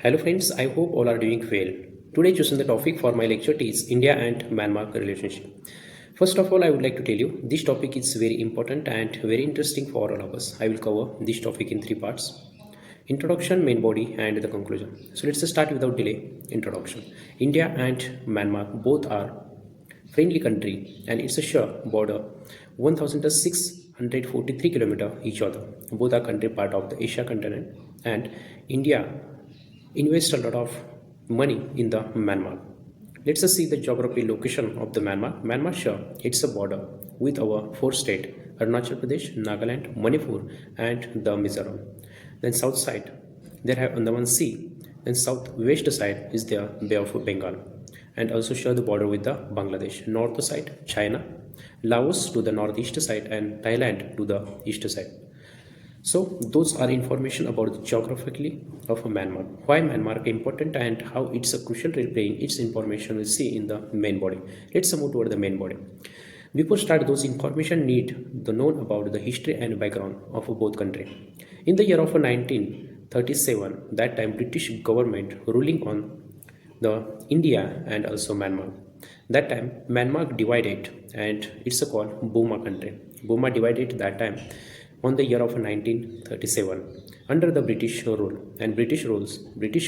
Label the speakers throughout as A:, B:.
A: Hello friends, I hope all are doing well. Today chosen the topic for my lecture is India and Myanmar relationship. First of all, I would like to tell you this topic is very important and very interesting for all of us. I will cover this topic in three parts: introduction, main body, and the conclusion. So let's start without delay. Introduction. India and Myanmar both are friendly country and it's a share border 1643 kilometer each other. Both are country part of the Asia continent, and India invest a lot of money in the Myanmar. Let's see the geography location of the Myanmar. Myanmar sure it's a border with our four states: Arunachal Pradesh, Nagaland, Manipur, and the Mizoram. Then south side there have Andaman Sea. Then southwest side is the Bay of Bengal, and also share the border with the Bangladesh. North side China, Laos to the northeast side, and Thailand to the east side. So those are information about the geographically of Myanmar. Why Myanmar is important and how it's a crucial role playing its information we'll see in the main body. Let's move toward the main body. Before start, those information need to know about the history and background of both country. In the year of 1937, that time British government ruling on the India and also Myanmar. That time Myanmar divided and it's called Burma country. Burma divided that time on the year of 1937 under the British rule, and British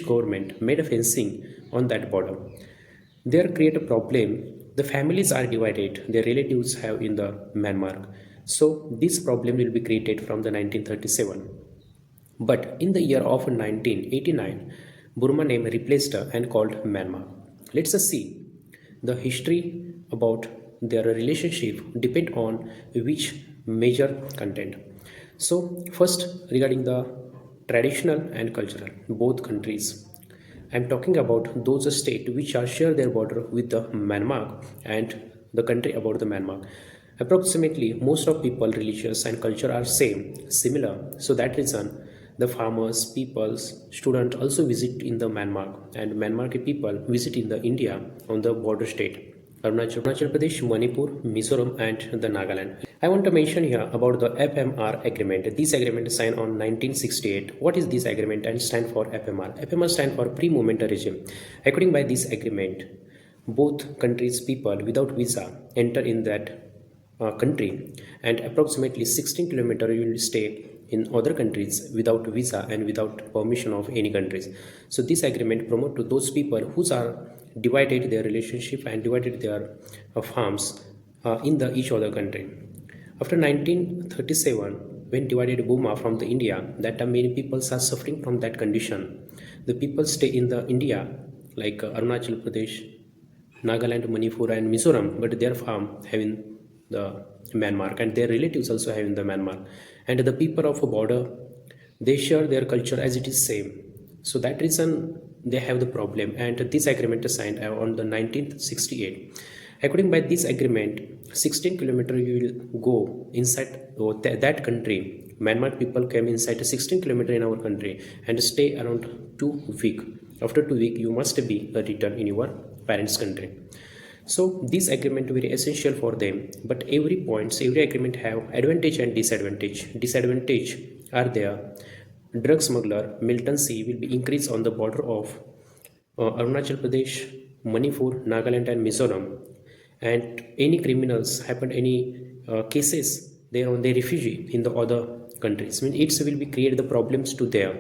A: government made a fencing on that border. There create a problem. The families are divided, their relatives have in the Myanmar. So this problem will be created from the 1937. But in the year of 1989, Burma name replaced and called Myanmar. Let's see the history about their relationship depend on which major content. So first, regarding the traditional and cultural, both countries, I'm talking about those states which are share their border with the Myanmar and the country about the Myanmar. Approximately most of people religious and culture are similar. So that reason the farmers, peoples, students also visit in the Myanmar, and Myanmar people visit in the India on the border state. Arunachal Pradesh, Manipur, Mizoram, and the Nagaland. I want to mention here about the FMR agreement. This agreement is signed on 1968. What is this agreement and stand for FMR? FMR stand for pre-movement regime. According by this agreement, both countries people without visa enter in that country, and approximately 16 kilometers you will stay in other countries without visa and without permission of any countries. So this agreement promote to those people who are divided their relationship and divided their farms in the each other country. After 1937, when divided Burma from the India, that time many people are suffering from that condition. The people stay in the India like Arunachal Pradesh, Nagaland, Manipur, and Mizoram, but their farm having the Myanmar, and their relatives also having the Myanmar, and the people of a border, they share their culture as it is same. So that reason they have the problem, and this agreement is signed on the 1968. According by this agreement, 16 kilometers you will go inside that country. Myanmar people came inside 16 kilometers in our country and stay around 2 weeks. After 2 weeks, you must be returned in your parents' country. So this agreement very essential for them. But every agreement have advantage and disadvantage. Disadvantage are there. Drug smuggler militancy will be increased on the border of Arunachal Pradesh, Manipur, Nagaland, and Mizoram. And any criminals happen any cases they are on the refugee in the other countries. I mean, it will be create the problems to them.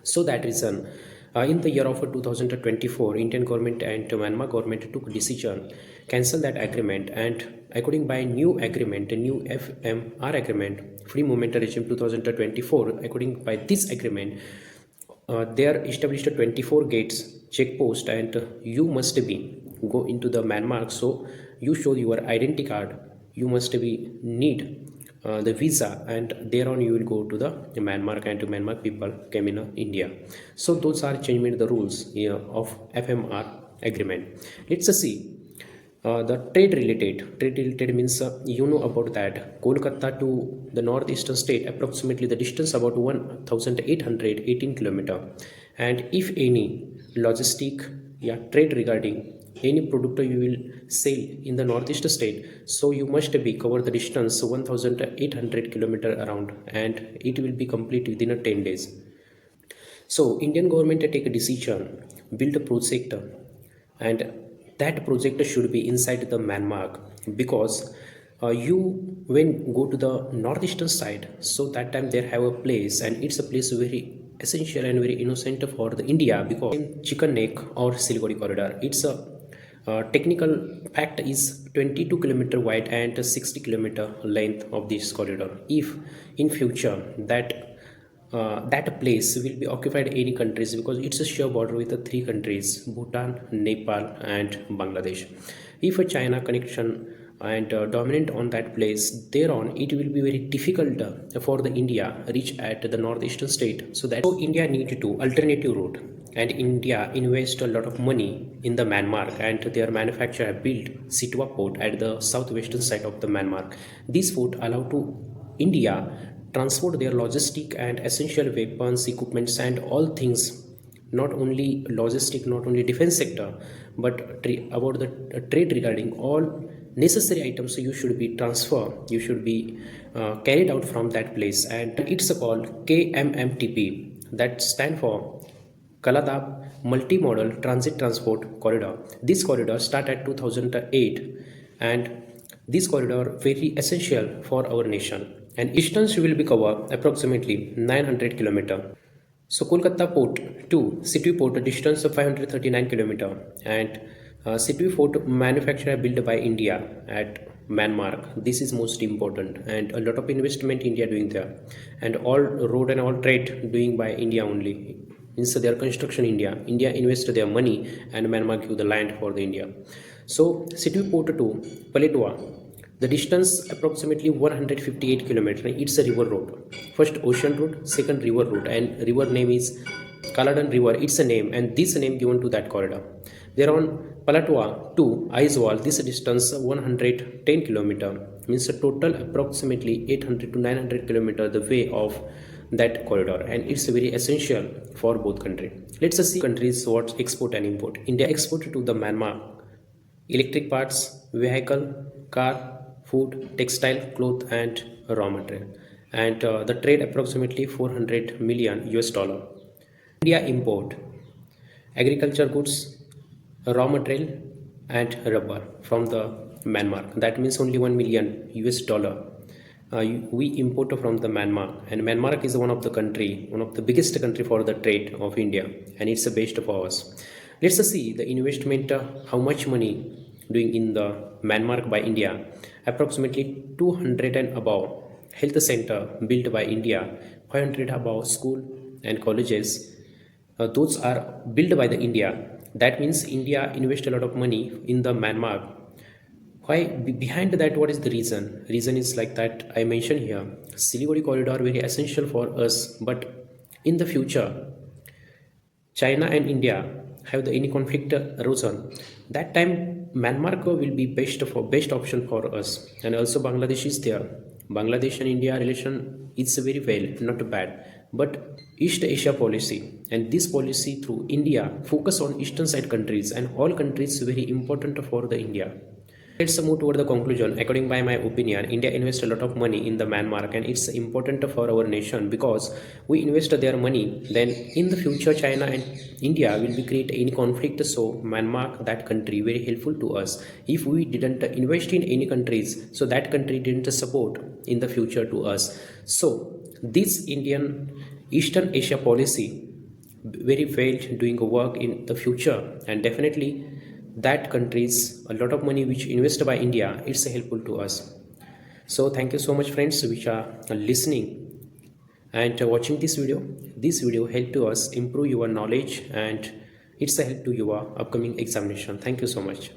A: So that reason, in the year of 2024, Indian government and Myanmar government took decision cancel that agreement, and according by new agreement, a new FMR agreement, free movement regime 2024. According by this agreement, there established 24 gates checkpost, and you must be go into the Myanmar. So you show your identity card. You must be need the visa, and thereon you will go to the Myanmar, and to Myanmar people came in India. So those are changing the rules of FMR agreement. Let's see the trade related means you know about that Kolkata to the northeastern state approximately the distance about 1818 kilometer, and if any logistic trade regarding any product you will sell in the northeast state, so you must be cover the distance 1800 kilometer around, and it will be complete within 10 days. So Indian government take a decision, build a project, and that project should be inside the Myanmar, because you when go to the northeastern side, so that time there have a place, and it's a place very essential and very innocent for the India, because in chicken neck or Siliguri corridor, it's a technical fact is 22-kilometer wide and 60-kilometer length of this corridor. If in future that place will be occupied any countries, because it's a sheer border with the three countries, Bhutan, Nepal and Bangladesh. If a China connection and dominant on that place, thereon it will be very difficult for the India reach at the northeastern state. So India need to alternative route, and India invest a lot of money in the Myanmar, and their manufacturer built Sitwa port at the southwestern side of the Myanmar. This port allow to India transport their logistic and essential weapons, equipments and all things, not only logistic, not only defense sector, but about the trade regarding all necessary items. So you should be you should be carried out from that place, and it's called KMMTP, that stand for Kaladab Multimodal Transit Transport Corridor. This corridor start at 2008, and this corridor very essential for our nation, and distance will be cover approximately 900 kilometer. So Kolkata port to Sitwe port distance of 539 kilometer, and Sitwe port manufacturer built by India at Myanmar. This is most important, and a lot of investment India doing there, and all road and all trade doing by India only. Means their construction India invest their money, and Myanmar give the land for the India. So Sitwe port to Paletwa, the distance approximately 158 kilometers. It's a river road. First ocean route, second river route, and river name is Kaladan River. It's a name, and this name given to that corridor. Thereon Palatwa to Aizawl, this distance 110 kilometer, means a total approximately 800 to 900 kilometer the way of that corridor, and it's very essential for both countries. Let's see countries what export and import. India export to the Myanmar electric parts, vehicle, car, food, textile, cloth and raw material, and the trade approximately 400 million US dollar. India import agriculture goods, raw material and rubber from the Myanmar. That means only 1 million US dollar we import from the Myanmar, and Myanmar is one of the biggest country for the trade of India, and it's the best for us. Let's see the investment, how much money doing in the Myanmar by India. Approximately 200 and above health center built by India, 500 above school and colleges, those are built by the India. That means India invest a lot of money in the Myanmar. Why behind that? What is the reason? Reason is like that I mentioned here. Siliguri corridor very essential for us, but in the future, China and India have any conflict arisen. That time Myanmar will be best option for us, and also Bangladesh is there. Bangladesh and India relation is very well, not bad, but East Asia policy, and this policy through India focus on eastern side countries, and all countries very important for the India. Let's move toward the conclusion. According by my opinion, India invests a lot of money in the Myanmar, and it's important for our nation, because we invest their money, then in the future China and India will be create any conflict. So Myanmar, that country, very helpful to us. If we didn't invest in any countries, so that country didn't support in the future to us. So this Indian Eastern Asia policy very well doing a work in the future, and definitely that countries a lot of money which invested by India, it's helpful to us. So thank you so much friends which are listening and watching this video. This video helped to us improve your knowledge, and it's a help to your upcoming examination. Thank you so much.